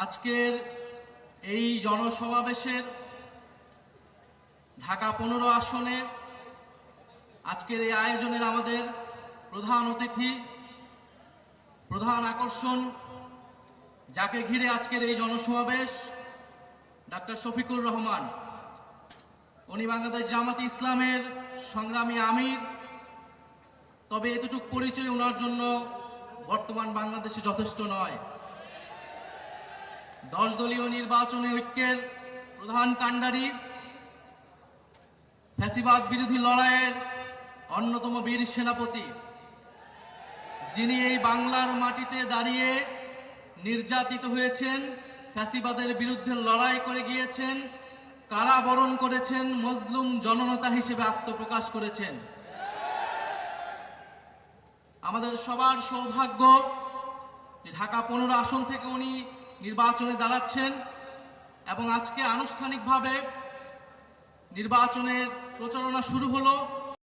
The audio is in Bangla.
আজকের এই জনসমাবেশের ঢাকা 15 আসনে আজকের এই আয়োজনের আমাদের প্রধান অতিথি, প্রধান আকর্ষণ, যাকে ঘিরে আজকের এই জনসমাবেশ, ডাক্তার শফিকুর রহমান। উনি বাংলাদেশ জামাতে ইসলামের সংগ্রামী আমির। তবে এতটুকু পরিচয় ওনার জন্য বর্তমান বাংলাদেশে যথেষ্ট নয়। 10 দলীয় নির্বাচনে ঐক্যের প্রধান কাণ্ডারি, ফ্যাসিবাদ বিরোধী লড়াইয়ের অন্যতম বীর সেনাপতি, যিনি এই বাংলার মাটিতে দাঁড়িয়ে নির্যাতিত হয়েছেন, ফ্যাসিবাদের বিরুদ্ধে লড়াই করে গিয়েছেন, কারাবরণ করেছেন, মজলুম জননেতা হিসেবে আত্মপ্রকাশ করেছেন। আমাদের সবার সৌভাগ্য যে ঢাকা 15 আসন থেকে উনি নির্বাচনে দাঁড়াচ্ছেন এবং আজকে আনুষ্ঠানিকভাবে নির্বাচনের প্রচারণা শুরু হলো।